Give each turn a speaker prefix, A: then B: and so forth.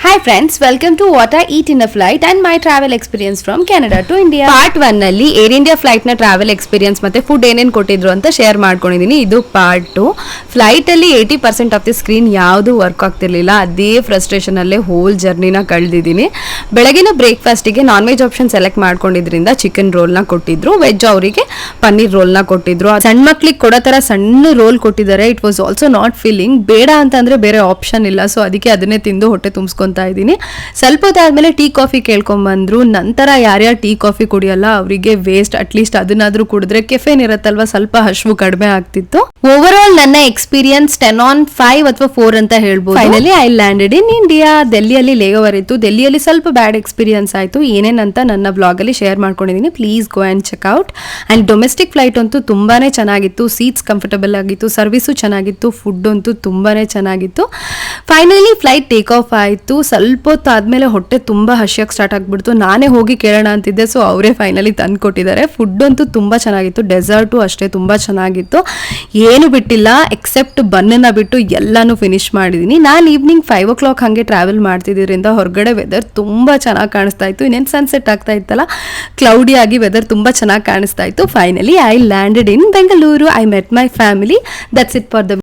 A: Hi friends, welcome to What I Eat in a Flight and my travel experience from Canada to India. Part 1 ನಲ್ಲಿ air India flight ನ travel experience ಮತ್ತೆ food ಏನೇನು ಕೊಟ್ಟಿದ್ರು ಅಂತ share ಮಾಡ್ಕೊಂಡಿದ್ದೀನಿ. ಇದು part 2. Flight ಅಲ್ಲಿ 80% of the screen ಯಾವುದು ವರ್ಕ್ ಆಗ್ತಿರ್ಲಿಲ್ಲ. ಅದೇ ಫ್ರಸ್ಟ್ರೇಷನ್ ಅಲ್ಲೇ ಹೋಲ್ ಜರ್ನಿನ ಕಳೆದಿದ್ದೀನಿ. ಬೆಳಗಿನ ಬ್ರೇಕ್ಫಾಸ್ಟಿಗೆ ನಾನ್ ವೆಜ್ ಆಪ್ಷನ್ ಸೆಲೆಕ್ಟ್ ಮಾಡ್ಕೊಂಡಿದ್ರಿಂದ ಚಿಕನ್ ರೋಲ್ ನ ಕೊಟ್ಟಿದ್ರು, ವೆಜ್ ಅವರಿಗೆ ಪನ್ನೀರ್ ರೋಲ್ ನ ಕೊಟ್ಟಿದ್ರು. ಸಣ್ಣ ಮಕ್ಳಿಗೆ ಕೊಡೋ ತರ ಸಣ್ಣ ರೋಲ್ ಕೊಟ್ಟಿದ್ದಾರೆ. It was also not feeling. ಬೇಡ ಅಂತಂದ್ರೆ ಬೇರೆ ಆಪ್ಷನ್ ಇಲ್ಲ, ಸೊ ಅದಕ್ಕೆ ಅದನ್ನೇ ತಿಂದು ಹೊಟ್ಟೆ ತುಂಬಿಸ್ಕೊಂತ ಇದ್ದೀನಿ. ಸ್ವಲ್ಪ ಹೊತ್ತಾದ್ಮೇಲೆ ಟೀ ಕಾಫಿ ಕೇಳ್ಕೊಂಡ್ಬಂದ್ರು. ನಂತರ ಯಾರ್ಯಾರು ಟೀ ಕಾಫಿ ಕುಡಿಯಲ್ಲ ಅವರಿಗೆ ವೇಸ್ಟ್, ಅಟ್ಲೀಸ್ಟ್ ಅದನ್ನಾದ್ರೂ ಕುಡಿದ್ರೆ ಕೆಫೆನ್ ಇರತ್ತಲ್ವಾ, ಸ್ವಲ್ಪ ಹಶ್ವು ಕಡಿಮೆ ಆಗ್ತಿತ್ತು. ಓವರ್ ಆಲ್ ನನ್ನ ಎಕ್ಸ್ಪೀರಿಯನ್ಸ್ 10 on 5 ಅಥವಾ 4 ಅಂತ ಹೇಳ್ಬೋದು. Finally I landed in India. ಡೆಲ್ಲಿಯಲ್ಲಿ ಲೇ ಓವರ್ ಇತ್ತು. ಡೆಲ್ಲಿಯಲ್ಲಿ ಸ್ವಲ್ಪ ಬ್ಯಾಡ್ ಎಕ್ಸ್ಪೀರಿಯನ್ಸ್ ಆಯ್ತು. ಏನೇನಂತ ನನ್ನ ಬ್ಲಾಗ್ ಅಲ್ಲಿ ಶೇರ್ ಮಾಡ್ಕೊಂಡಿದ್ದೀನಿ. Please go and check out. And domestic flight ಅಂತೂ ತುಂಬಾನೇ ಚೆನ್ನಾಗಿತ್ತು. ಸೀಟ್ಸ್ ಕಂಫರ್ಟಬಲ್ ಆಗಿತ್ತು, ಸರ್ವಿಸು ಚೆನ್ನಾಗಿತ್ತು, ಫುಡ್ ಅಂತೂ ತುಂಬಾನೇ ಚೆನ್ನಾಗಿತ್ತು. ಫೈನಲಿ ಫ್ಲೈಟ್ ಟೇಕ್ ಆಫ್ ಆಯಿತು. ಸ್ವಲ್ಪ ಹೊತ್ತು ಆದಮೇಲೆ ಹೊಟ್ಟೆ ತುಂಬ ಹಸಿಯಕ್ಕೆ ಸ್ಟಾರ್ಟ್ ಆಗಿಬಿಡ್ತು. ನಾನೇ ಹೋಗಿ ಕೇಳೋಣ ಅಂತಿದ್ದೆ, ಸೊ ಅವರೇ ಫೈನಲಿ ತಂದು ಕೊಟ್ಟಿದ್ದಾರೆ. ಫುಡ್ ಅಂತೂ ತುಂಬ ಚೆನ್ನಾಗಿತ್ತು. ಡೆಸರ್ಟು ಅಷ್ಟೇ ತುಂಬ ಚೆನ್ನಾಗಿತ್ತು. ಏನು ಬಿಟ್ಟಿಲ್ಲ ಎಕ್ಸೆಪ್ಟ್ ಬನ್ನನ್ನು ಬಿಟ್ಟು ಎಲ್ಲನೂ ಫಿನಿಶ್ ಮಾಡಿದ್ದೀನಿ. ನಾನು ಈವ್ನಿಂಗ್ 5 o'clock ಹಾಗೆ ಟ್ರಾವೆಲ್ ಮಾಡ್ತಿದ್ದರಿಂದ ಹೊರಗಡೆ ವೆದರ್ ತುಂಬ ಚೆನ್ನಾಗಿ ಕಾಣಿಸ್ತಾ ಇತ್ತು. ಇನ್ನೇನು ಸನ್ಸೆಟ್ ಆಗ್ತಾ ಇತ್ತಲ್ಲ, ಕ್ಲೌಡಿ ಆಗಿ ವೆದರ್ ತುಂಬ ಚೆನ್ನಾಗಿ ಕಾಣಿಸ್ತಾ ಇತ್ತು. Finally I landed in Bengaluru. I met my family. That's it for the